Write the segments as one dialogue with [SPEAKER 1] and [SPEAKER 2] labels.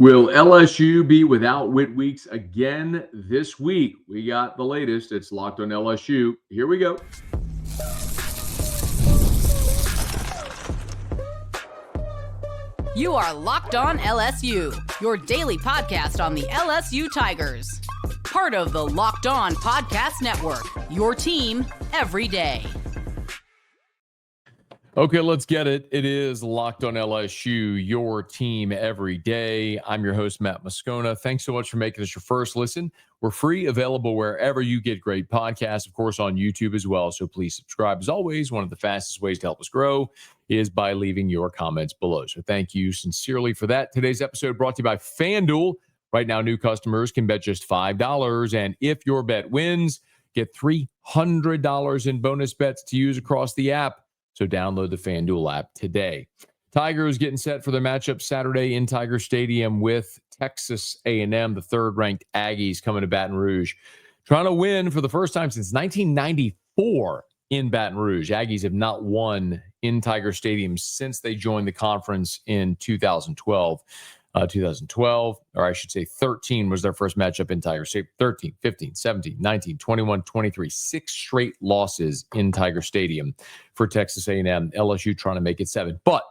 [SPEAKER 1] Will LSU be without Whit Weeks again this week? We got the latest. It's Locked On LSU. Here we go.
[SPEAKER 2] You are Locked On LSU, your daily podcast on the LSU Tigers. Part of the Locked On Podcast Network, your team every day.
[SPEAKER 1] Okay, let's get it. It is Locked On LSU, your team every day. I'm your host, Matt Moscona. Thanks so much for making this your first listen. We're free, available wherever you get great podcasts, of course, on YouTube as well. So please subscribe. As always, one of the fastest ways to help us grow is by leaving your comments below. So thank you sincerely for that. Today's episode brought to you by FanDuel. Right now, new customers can bet just $5. And if your bet wins, get $300 in bonus bets to use across the app. So download the FanDuel app today. Tigers getting set for their matchup Saturday in Tiger Stadium with Texas A&M, the third-ranked Aggies coming to Baton Rouge. Trying to win for the first time since 1994 in Baton Rouge. Aggies have not won in Tiger Stadium since they joined the conference in 2012. 13 was their first matchup in Tiger Stadium. 13, 15, 17, 19, 21, 23. 6 straight losses in Tiger Stadium for Texas A&M. LSU trying to make it 7. But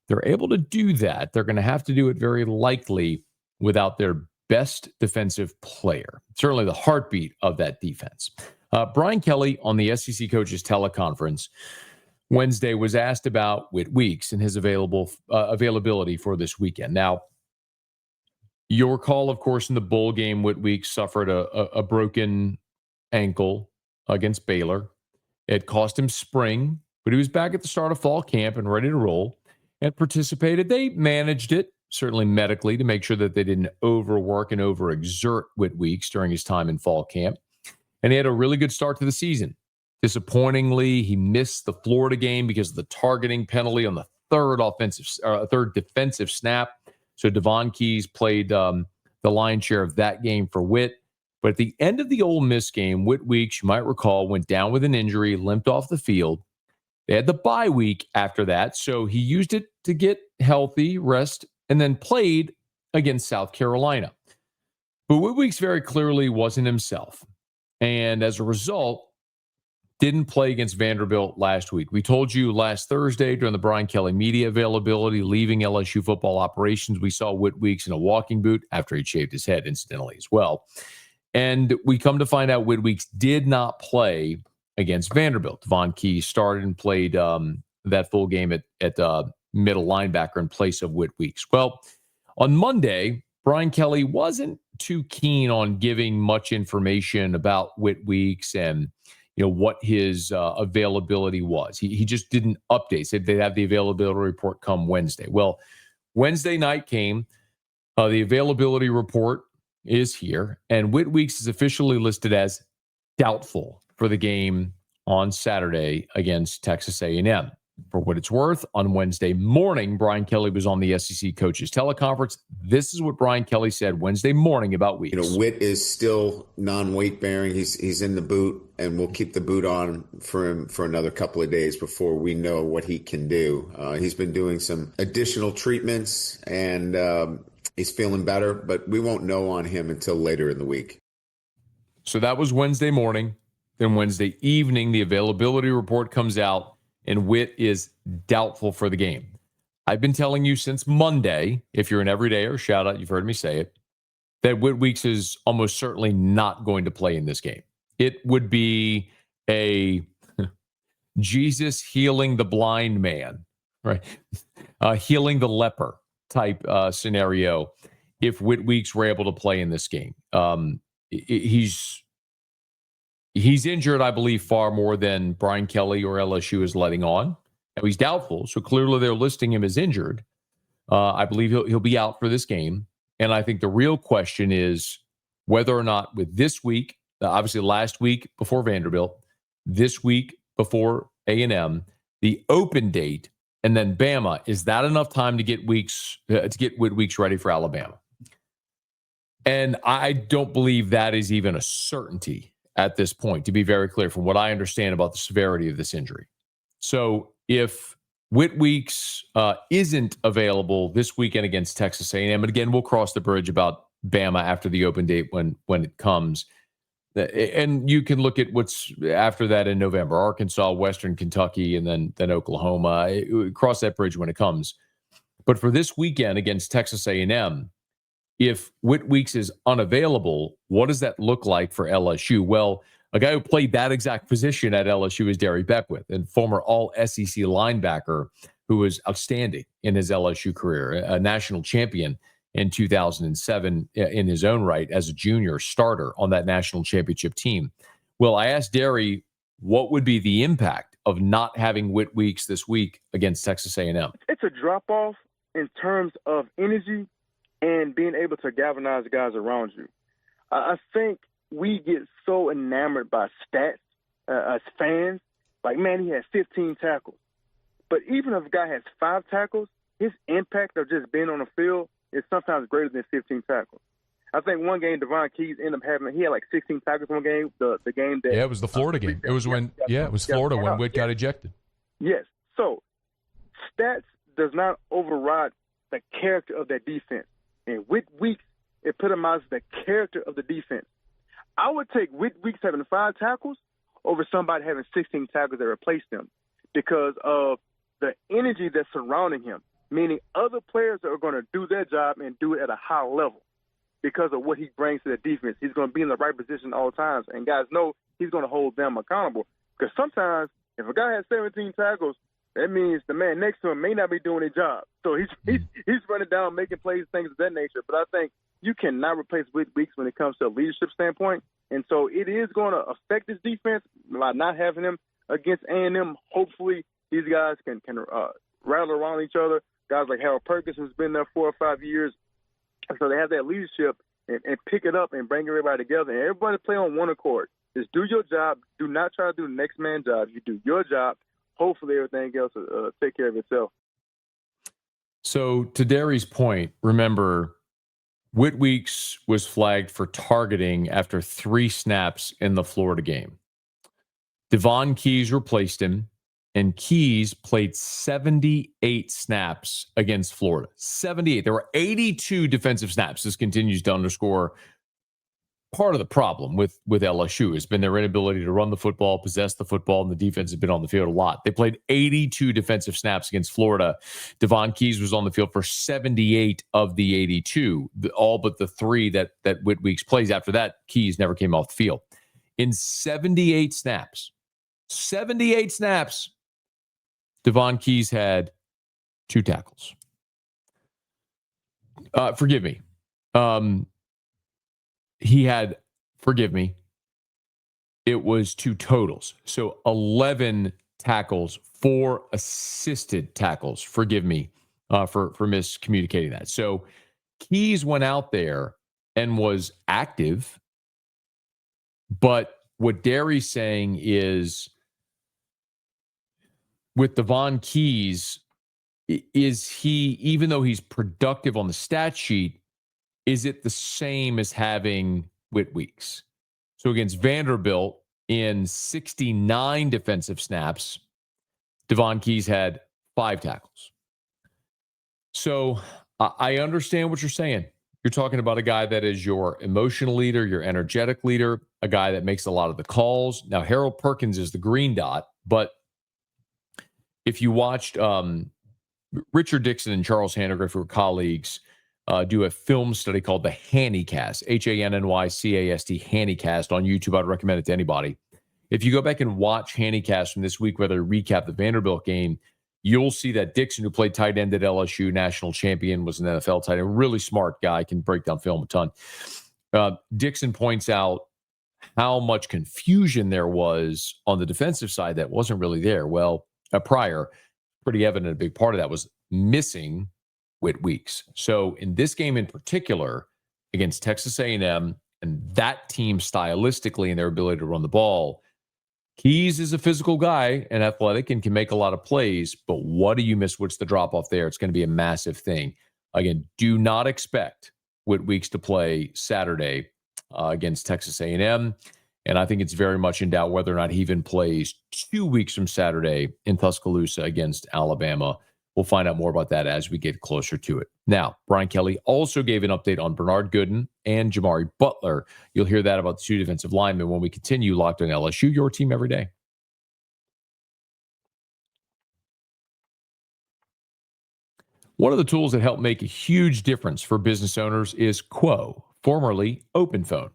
[SPEAKER 1] they're able to do that. They're going to have to do it very likely without their best defensive player. Certainly the heartbeat of that defense. Brian Kelly on the SEC coaches teleconference Wednesday was asked about Whit Weeks and his availability for this weekend. Now, you'll recall, of course, in the bowl game, Whit Weeks suffered a broken ankle against Baylor. It cost him spring, but he was back at the start of fall camp and ready to roll and participated. They managed it, certainly medically, to make sure that they didn't overwork and overexert Whit Weeks during his time in fall camp. And he had a really good start to the season. Disappointingly, he missed the Florida game because of the targeting penalty on the third defensive snap. So Devon Keys played the lion's share of that game for Whit. But at the end of the Ole Miss game, Whit Weeks, you might recall, went down with an injury, limped off the field. They had the bye week after that, so he used it to get healthy, rest, and then played against South Carolina. But Whit Weeks very clearly wasn't himself. And as a result, didn't play against Vanderbilt last week. We told you last Thursday during the Brian Kelly media availability, leaving LSU football operations, we saw Whit Weeks in a walking boot after he'd shaved his head, incidentally, as well. And we come to find out Whit Weeks did not play against Vanderbilt. Devon Keys started and played that full game at middle linebacker in place of Whit Weeks. Well, on Monday, Brian Kelly wasn't too keen on giving much information about Whit Weeks and what his availability was. He just didn't update. Said they'd have the availability report come Wednesday. Well, Wednesday night came. The availability report is here, and Whit Weeks is officially listed as doubtful for the game on Saturday against Texas A&M. For what it's worth, on Wednesday morning, Brian Kelly was on the SEC coaches teleconference. This is what Brian Kelly said Wednesday morning about Weeks.
[SPEAKER 3] Whit is still non-weight bearing. He's in the boot, and we'll keep the boot on for him for another couple of days before we know what he can do. He's been doing some additional treatments, and he's feeling better, but we won't know on him until later in the week.
[SPEAKER 1] So that was Wednesday morning. Then Wednesday evening, the availability report comes out, and Whit is doubtful for the game. I've been telling you since Monday, if you're an everydayer, shout out, you've heard me say it, that Whit Weeks is almost certainly not going to play in this game. It would be a Jesus healing the blind man, right? Healing the leper type scenario if Whit Weeks were able to play in this game. He's injured, I believe, far more than Brian Kelly or LSU is letting on. Now, he's doubtful, so clearly they're listing him as injured. I believe he'll be out for this game. And I think the real question is whether or not with this week, obviously last week before Vanderbilt, this week before A&M, the open date, and then Bama, is that enough time to get Whit Weeks ready for Alabama? And I don't believe that is even a certainty at this point, to be very clear, from what I understand about the severity of this injury. So if Whit Weeks isn't available this weekend against Texas A&M. And again, we'll cross the bridge about Bama after the open date when it comes. And you can look at what's after that in November: Arkansas, Western Kentucky, and then Oklahoma. Cross that bridge when it comes. But for this weekend against Texas A&M, if Whit Weeks is unavailable, what does that look like for LSU? Well, a guy who played that exact position at LSU is Derry Beckwith, and former all-SEC linebacker who was outstanding in his LSU career, a national champion in 2007 in his own right as a junior starter on that national championship team. Well, I asked Derry what would be the impact of not having Whit Weeks this week against Texas A&M.
[SPEAKER 4] It's a drop-off in terms of energy and being able to galvanize guys around you. I think we get so enamored by stats as fans. Like, man, he has 15 tackles. But even if a guy has 5 tackles, his impact of just being on the field is sometimes greater than 15 tackles. I think one game, Devon Keys ended up he had like 16 tackles one game, the game that...
[SPEAKER 5] Yeah, it was the Florida game. It was Florida when Whit got ejected.
[SPEAKER 4] Yes. So, stats does not override the character of that defense. And Whit Weeks epitomizes the character of the defense. I would take Whit Weeks having 5 tackles over somebody having 16 tackles that replace them because of the energy that's surrounding him, meaning other players are going to do their job and do it at a high level because of what he brings to the defense. He's going to be in the right position all times, and guys know he's going to hold them accountable because sometimes if a guy has 17 tackles, that means the man next to him may not be doing his job. So he's running down, making plays, things of that nature. But I think you cannot replace Whit Weeks when it comes to a leadership standpoint. And so it is going to affect this defense by not having him against A&M. Hopefully these guys can rattle around each other. Guys like Harold Perkins, who's been there 4 or 5 years. And so they have that leadership and pick it up and bring everybody together. And everybody play on one accord. Just do your job. Do not try to do the next man's job. You do your job. Hopefully everything else will take care of itself.
[SPEAKER 1] So to Derry's point, remember, Whit Weeks was flagged for targeting after 3 snaps in the Florida game. Devon Keys replaced him, and Keys played 78 snaps against Florida. 78. There were 82 defensive snaps. This continues to underscore part of the problem with LSU has been their inability to run the football, possess the football, and the defense has been on the field a lot. They played 82 defensive snaps against Florida. Devon Keys was on the field for 78 of the 82, all but the 3 that Whit Weeks plays. After that, Keys never came off the field. In 78 snaps, Devon Keys had 2 tackles. Forgive me. It was 2 totals. So 11 tackles, 4 assisted tackles. Forgive me for miscommunicating that. So Keys went out there and was active. But what Derry's saying is with Devon Keys, is he, even though he's productive on the stat sheet, is it the same as having Whit Weeks? So against Vanderbilt in 69 defensive snaps, Devon Keys had 5 tackles. So I understand what you're saying. You're talking about a guy that is your emotional leader, your energetic leader, a guy that makes a lot of the calls. Now, Harold Perkins is the green dot, but if you watched Richard Dixon and Charles Hannegriff, who were colleagues, do a film study called the Hannycast, Hannycast, Hannycast on YouTube. I'd recommend it to anybody. If you go back and watch Hannycast from this week, where they recap the Vanderbilt game, you'll see that Dixon, who played tight end at LSU, national champion, was an NFL tight end, really smart guy, can break down film a ton. Dixon points out how much confusion there was on the defensive side that wasn't really there. Well, prior, pretty evident a big part of that was missing Whit Weeks. So in this game in particular, against Texas A&M and that team stylistically and their ability to run the ball, Keys is a physical guy and athletic and can make a lot of plays, but what do you miss? What's the drop-off there? It's going to be a massive thing. Again, do not expect Whit Weeks to play Saturday against Texas A&M. And I think it's very much in doubt whether or not he even plays 2 weeks from Saturday in Tuscaloosa against Alabama. We'll find out more about that as we get closer to it. Now, Brian Kelly also gave an update on Bernard Gooden and Jamari Butler. You'll hear that about the two defensive linemen when we continue Locked On LSU, your team every day. One of the tools that help make a huge difference for business owners is Quo, formerly OpenPhone.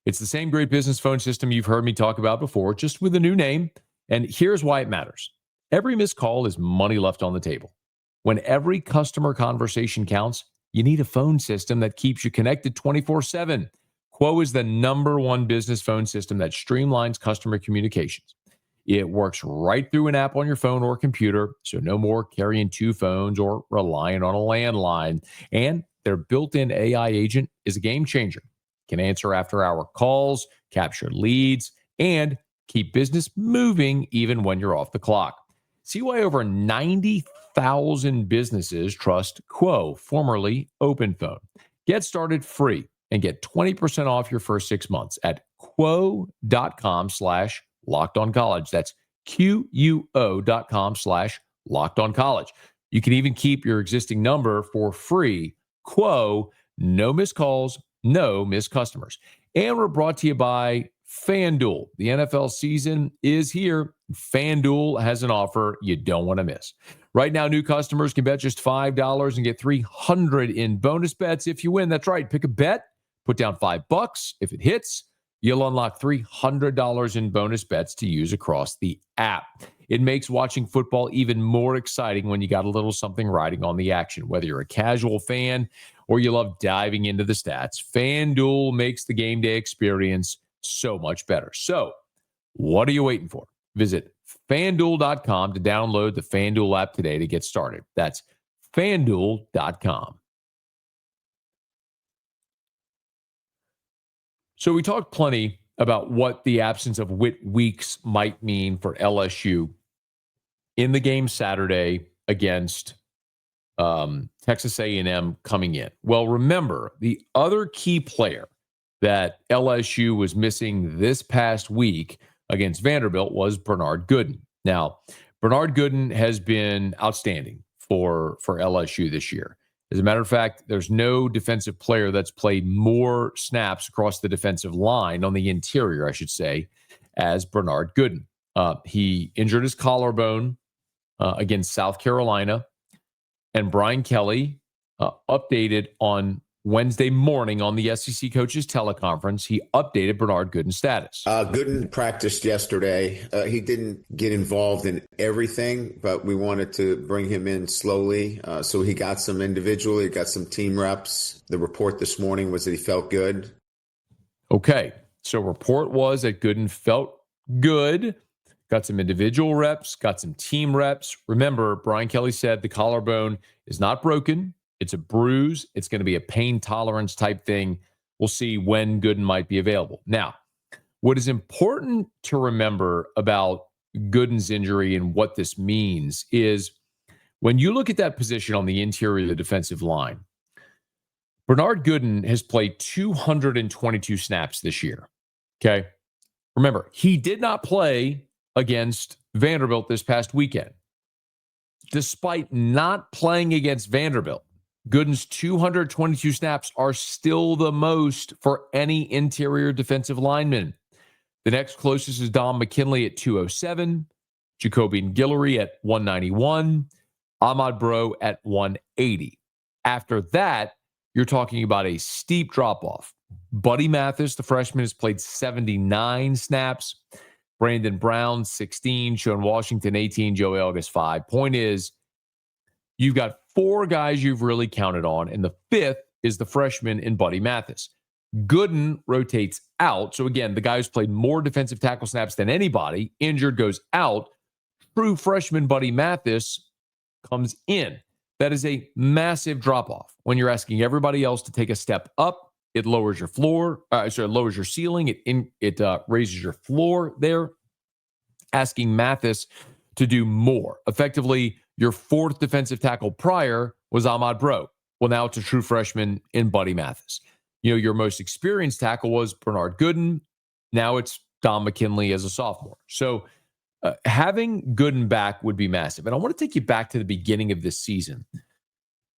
[SPEAKER 1] It's the same great business phone system you've heard me talk about before, just with a new name. And here's why it matters. Every missed call is money left on the table. When every customer conversation counts, you need a phone system that keeps you connected 24/7. Quo is the #1 business phone system that streamlines customer communications. It works right through an app on your phone or computer, so no more carrying two phones or relying on a landline. And their built-in AI agent is a game changer. It can answer after-hour calls, capture leads, and keep business moving even when you're off the clock. See why over 90,000 businesses trust Quo, formerly OpenPhone. Get started free and get 20% off your first 6 months at quo.com/LockedOnCollege. That's QUO.com/LockedOnCollege. You can even keep your existing number for free. Quo, no missed calls, no missed customers. And we're brought to you by FanDuel. The NFL season is here. FanDuel has an offer you don't want to miss. Right now, new customers can bet just $5 and get $300 in bonus bets if you win. That's right. Pick a bet, put down $5. If it hits, you'll unlock $300 in bonus bets to use across the app. It makes watching football even more exciting when you got a little something riding on the action. Whether you're a casual fan or you love diving into the stats, FanDuel makes the game day experience so much better. So, what are you waiting for? Visit FanDuel.com to download the FanDuel app today to get started. That's FanDuel.com. So we talked plenty about what the absence of Whit Weeks might mean for LSU in the game Saturday against Texas A&M coming in. Well, remember, the other key player that LSU was missing this past week against Vanderbilt was Bernard Gooden. Now, Bernard Gooden has been outstanding for LSU this year. As a matter of fact, there's no defensive player that's played more snaps across the defensive line, on the interior, I should say, as Bernard Gooden. He injured his collarbone against South Carolina, and Brian Kelly updated on Wednesday morning on the SEC coaches teleconference. He updated Bernard Gooden's status.
[SPEAKER 3] Gooden practiced yesterday. He didn't get involved in everything, but we wanted to bring him in slowly. So he got some individual, he got some team reps. The report this morning was that he felt good.
[SPEAKER 1] Okay. So report was that Gooden felt good, got some individual reps, got some team reps. Remember, Brian Kelly said the collarbone is not broken. It's a bruise. It's going to be a pain tolerance type thing. We'll see when Gooden might be available. Now, what is important to remember about Gooden's injury and what this means is when you look at that position on the interior of the defensive line, Bernard Gooden has played 222 snaps this year. Okay. Remember, he did not play against Vanderbilt this past weekend. Despite not playing against Vanderbilt, Gooden's 222 snaps are still the most for any interior defensive lineman. The next closest is Dom McKinley at 207, Jacobian Guillory at 191, Ahmad Bro at 180. After that, you're talking about a steep drop-off. Buddy Mathis, the freshman, has played 79 snaps. Brandon Brown, 16. Sean Washington, 18. Joe Elgis, 5. Point is, you've got 4 guys you've really counted on, and the 5th is the freshman in Buddy Mathis. Gooden rotates out. So again, the guy who's played more defensive tackle snaps than anybody, injured, goes out. True freshman Buddy Mathis comes in. That is a massive drop-off. When you're asking everybody else to take a step up, it lowers your floor. It lowers your ceiling. It raises your floor there. Asking Mathis to do more. Effectively, your 4th defensive tackle prior was Ahmad Bro. Well, now it's a true freshman in Buddy Mathis. You know, your most experienced tackle was Bernard Gooden. Now it's Don McKinley as a sophomore. So having Gooden back would be massive. And I want to take you back to the beginning of this season.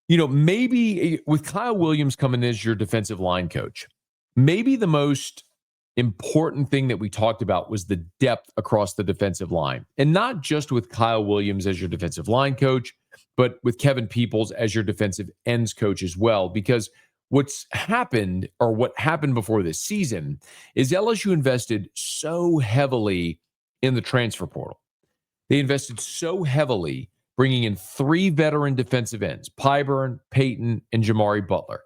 [SPEAKER 1] Maybe with Kyle Williams coming in as your defensive line coach, maybe the most important thing that we talked about was the depth across the defensive line. And not just with Kyle Williams as your defensive line coach, but with Kevin Peoples as your defensive ends coach as well. Because what happened before this season is LSU invested so heavily in the transfer portal. They invested so heavily bringing in 3 veteran defensive ends, Pyburn, Payton, and Jamari Butler.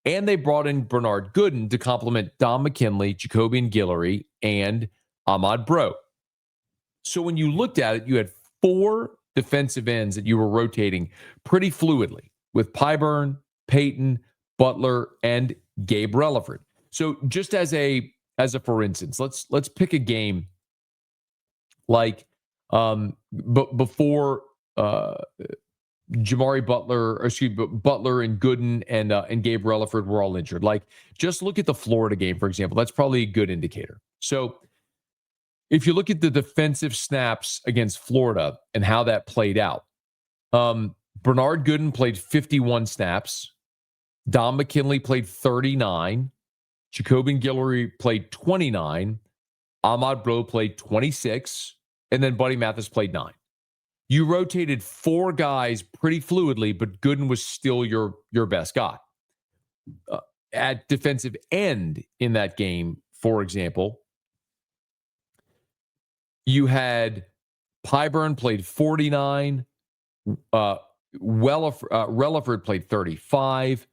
[SPEAKER 1] And they brought in Bernard Gooden to complement Don McKinley, Jacobian Guillory, and Ahmad Bro. So when you looked at it, you had 4 defensive ends that you were rotating pretty fluidly with Pyburn, Payton, Butler, and Gabe Relaford. So just as a for instance, let's pick a game like before Jamari Butler and Gooden and Gabe Relaford were all injured. Like, just look at the Florida game, for example. That's probably a good indicator. So if you look at the defensive snaps against Florida and how that played out, Bernard Gooden played 51 snaps. Don McKinley played 39. Jacobian Guillory played 29. Ahmad Bro played 26. And then Buddy Mathis played 9. You rotated 4 guys pretty fluidly, but Gooden was still your best guy. At defensive end in that game, for example, you had Pyburn played 49, Relaford played 35,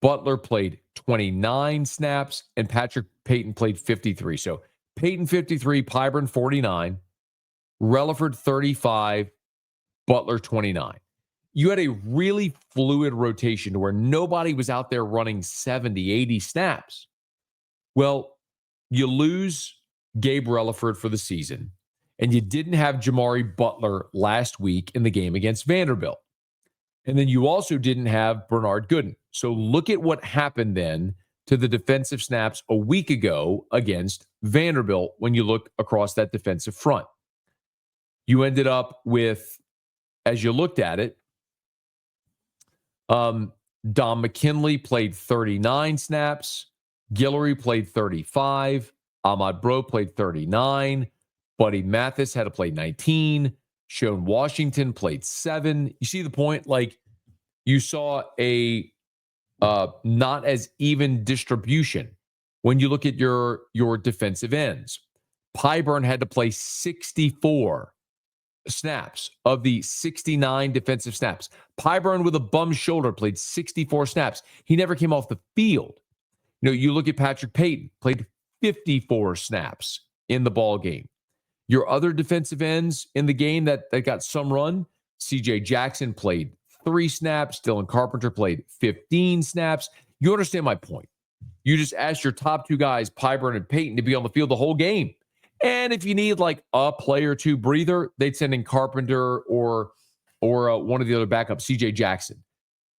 [SPEAKER 1] Butler played 29 snaps, and Patrick Payton played 53. So Payton 53, Pyburn 49, Relaford 35, Butler 29. You had a really fluid rotation to where nobody was out there running 70, 80 snaps. Well, you lose Gabe Relaford for the season, and you didn't have Jamari Butler last week in the game against Vanderbilt. And then you also didn't have Bernard Gooden. So look at what happened then to the defensive snaps a week ago against Vanderbilt when you look across that defensive front. You ended up with, as you looked at it, Don McKinley played 39 snaps. Guillory played 35. Ahmad Bro played 39. Buddy Mathis had to play 19. Sean Washington played 7. You see the point? Like, you saw a not as even distribution when you look at your defensive ends. Pyburn had to play 64 snaps of the 69 defensive snaps. Pyburn with a bum shoulder played 64 snaps. He never came off the field. You look at Patrick Payton, played 54 snaps in the ball game. Your other defensive ends in the game that got some run, CJ Jackson played 3 snaps. Dylan Carpenter played 15 snaps. You understand my point. You just asked your top 2 guys, Pyburn and Payton, to be on the field the whole game. And if you need like a play or 2 breather, they'd send in Carpenter or one of the other backups, CJ Jackson.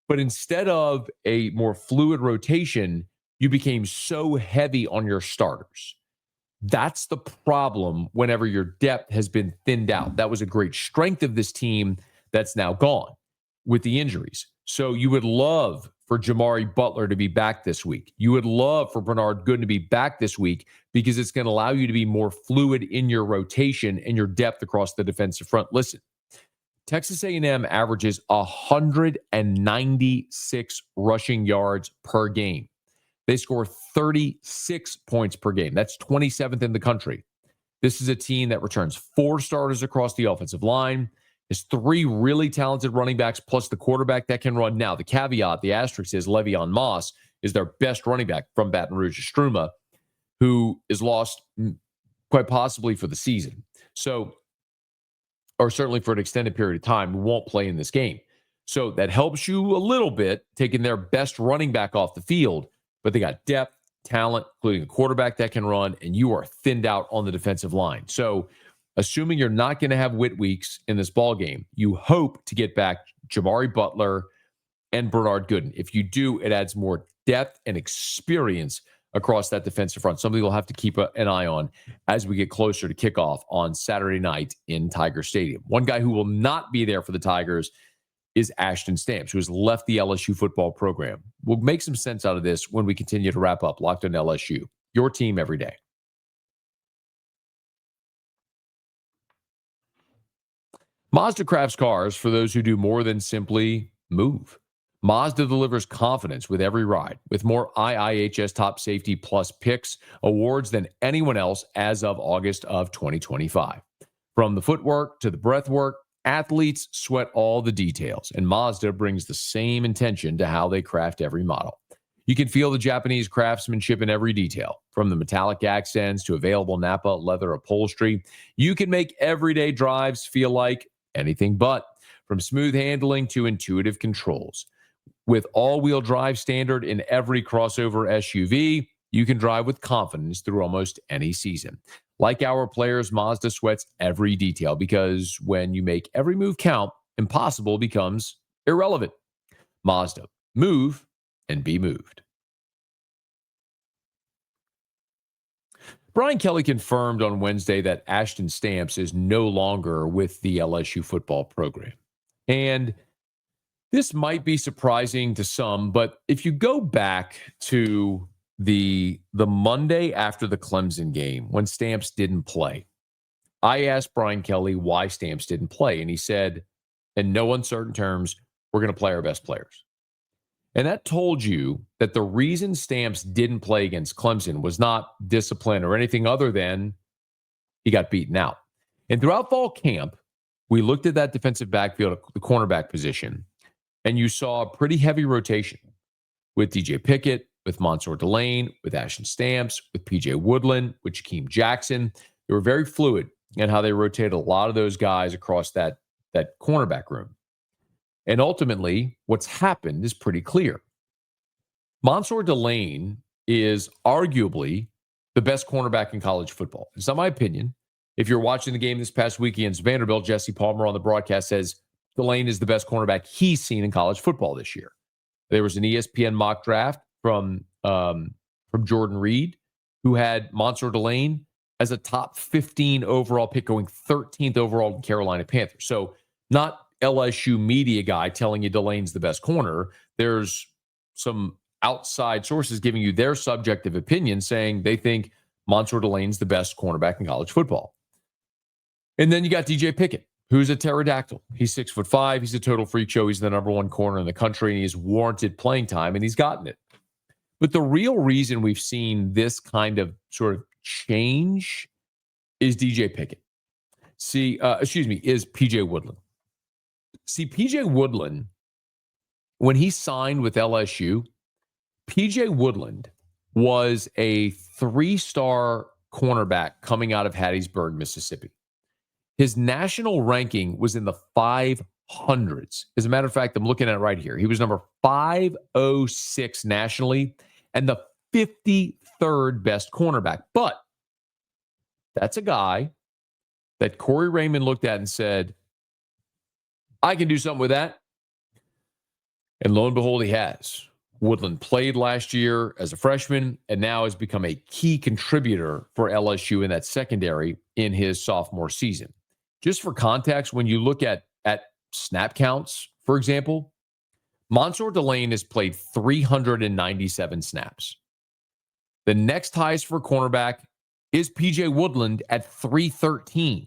[SPEAKER 1] But instead of a more fluid rotation, you became so heavy on your starters. That's the problem whenever your depth has been thinned out. That was a great strength of this team that's now gone with the injuries. So you would love for Jamari Butler to be back this week. You would love for Bernard Gooden to be back this week because it's going to allow you to be more fluid in your rotation and your depth across the defensive front. Listen, Texas A&M averages 196 rushing yards per game. They score 36 points per game. That's 27th in the country. This is a team that returns 4 starters across the offensive line. There's 3 really talented running backs plus the quarterback that can run. Now, the caveat, the asterisk is Le'Veon Moss is their best running back from Baton Rouge, Struma, who is lost quite possibly for the season. So, or certainly for an extended period of time, won't play in this game. So that helps you a little bit, taking their best running back off the field. But they got depth, talent, including a quarterback that can run, and you are thinned out on the defensive line. So assuming you're not going to have Whit Weeks in this ball game, you hope to get back Jamari Butler and Bernard Gooden. If you do, it adds more depth and experience across that defensive front. Something we'll have to keep an eye on as we get closer to kickoff on Saturday night in Tiger Stadium. One guy who will not be there for the Tigers is Ashton Stamps, who has left the LSU football program. We'll make some sense out of this when we continue to wrap up Locked On LSU, your team every day. Mazda crafts cars for those who do more than simply move. Mazda delivers confidence with every ride, with more IIHS Top Safety Plus picks, awards than anyone else as of August of 2025. From the footwork to the breath work, athletes sweat all the details, and Mazda brings the same intention to how they craft every model. You can feel the Japanese craftsmanship in every detail, from the metallic accents to available Napa leather upholstery. You can make everyday drives feel like anything but, from smooth handling to intuitive controls. With all-wheel drive standard in every crossover SUV, you can drive with confidence through almost any season. Like our players, Mazda sweats every detail because when you make every move count, impossible becomes irrelevant. Mazda, move and be moved. Brian Kelly confirmed on Wednesday that Ashton Stamps is no longer with the LSU football program. And this might be surprising to some, but if you go back to the Monday after the Clemson game when Stamps didn't play, I asked Brian Kelly why Stamps didn't play, and he said, in no uncertain terms, we're going to play our best players. And that told you that the reason Stamps didn't play against Clemson was not discipline or anything other than he got beaten out. And throughout fall camp, we looked at that defensive backfield, the cornerback position, and you saw a pretty heavy rotation with DJ Pickett, with Mansour Delane, with Ashton Stamps, with PJ Woodland, with Jakeem Jackson. They were very fluid in how they rotated a lot of those guys across that cornerback room. And ultimately, what's happened is pretty clear. Mansour Delane is arguably the best cornerback in college football. It's not my opinion. If you're watching the game this past week against Vanderbilt, Jesse Palmer on the broadcast says Delane is the best cornerback he's seen in college football this year. There was an ESPN mock draft from Jordan Reed, who had Mansour Delane as a top 15 overall pick, going 13th overall in Carolina Panthers. So not LSU media guy telling you Delane's the best corner. There's some outside sources giving you their subjective opinion saying they think Mansour Delane's the best cornerback in college football. And then you got DJ Pickett, who's a pterodactyl. He's 6'5". He's a total freak show. He's the number one corner in the country, and he's warranted playing time, and he's gotten it. But the real reason we've seen this kind of sort of change is DJ Pickett. Is PJ Woodland. See, PJ Woodland, when he signed with LSU, PJ Woodland was a 3-star cornerback coming out of Hattiesburg, Mississippi. His national ranking was in the 500s. As a matter of fact, I'm looking at it right here. He was number 506 nationally and the 53rd best cornerback. But that's a guy that Corey Raymond looked at and said, I can do something with that. And lo and behold, he has. Woodland played last year as a freshman and now has become a key contributor for LSU in that secondary in his sophomore season. Just for context, when you look at snap counts, for example, Mansour Delane has played 397 snaps. The next highest for cornerback is PJ Woodland at 313.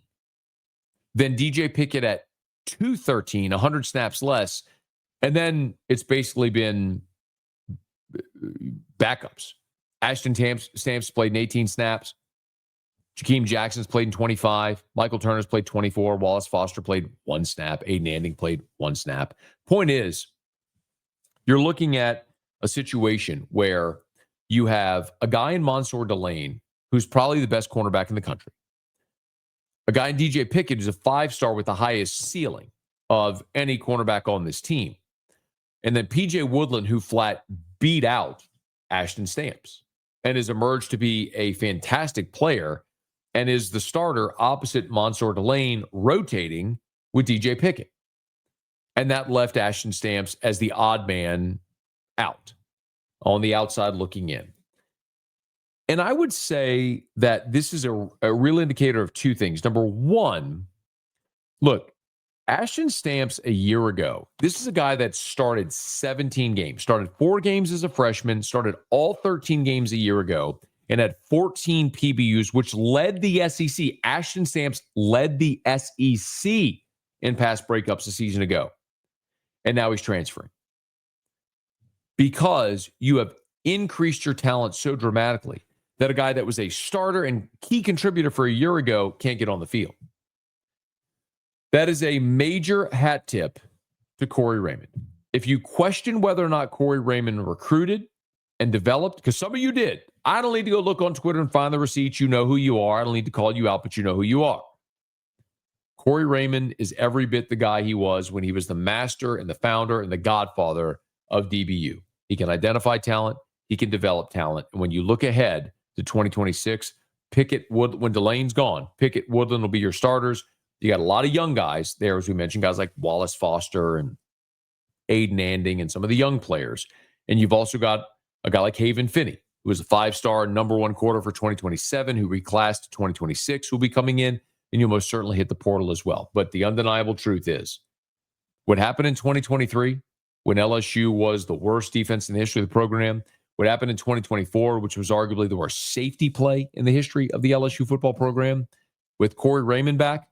[SPEAKER 1] Then DJ Pickett at 213, 100 snaps less. And then it's basically been backups. Ashton Stamps played in 18 snaps. Jakeem Jackson's played in 25. Michael Turner's played 24. Wallace Foster played 1 snap. Aiden Anding played 1 snap. Point is, you're looking at a situation where you have a guy in Mansour Delane who's probably the best cornerback in the country. A guy in DJ Pickett who's a 5-star with the highest ceiling of any cornerback on this team. And then PJ Woodland, who flat beat out Ashton Stamps and has emerged to be a fantastic player and is the starter opposite Mansour Delane, rotating with DJ Pickett. And that left Ashton Stamps as the odd man out on the outside looking in. And I would say that this is a real indicator of two things. Number one, look, Ashton Stamps a year ago, this is a guy that started 17 games, started 4 games as a freshman, started all 13 games a year ago, and had 14 PBUs, which led the SEC. Ashton Stamps led the SEC in pass breakups a season ago. And now he's transferring. Because you have increased your talent so dramatically that a guy that was a starter and key contributor for a year ago can't get on the field. That is a major hat tip to Corey Raymond. If you question whether or not Corey Raymond recruited and developed, because some of you did, I don't need to go look on Twitter and find the receipts. You know who you are. I don't need to call you out, but you know who you are. Corey Raymond is every bit the guy he was when he was the master and the founder and the godfather of DBU. He can identify talent. He can develop talent. And when you look ahead to 2026, when Delane's gone, Pickett, Woodland will be your starters. You got a lot of young guys there, as we mentioned, guys like Wallace Foster and Aiden Anding and some of the young players. And you've also got a guy like Haven Finney, who was a 5-star number 1 quarter for 2027, who reclassed to 2026, who will be coming in, and you'll most certainly hit the portal as well. But the undeniable truth is, what happened in 2023, when LSU was the worst defense in the history of the program, what happened in 2024, which was arguably the worst safety play in the history of the LSU football program, with Corey Raymond back,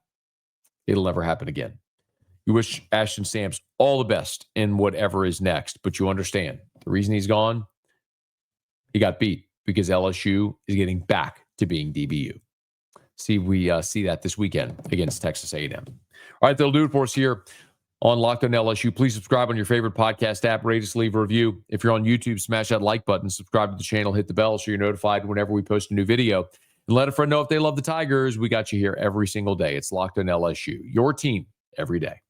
[SPEAKER 1] it'll never happen again. You wish Ashton Stamps all the best in whatever is next, but you understand the reason he's gone, he got beat because LSU is getting back to being DBU. We see that this weekend against Texas A&M. All right, that'll do it for us here on Locked On LSU. Please subscribe on your favorite podcast app. Rate us, leave a review. If you're on YouTube, smash that like button, subscribe to the channel, hit the bell so you're notified whenever we post a new video. And let a friend know if they love the Tigers. We got you here every single day. It's Locked On LSU, your team every day.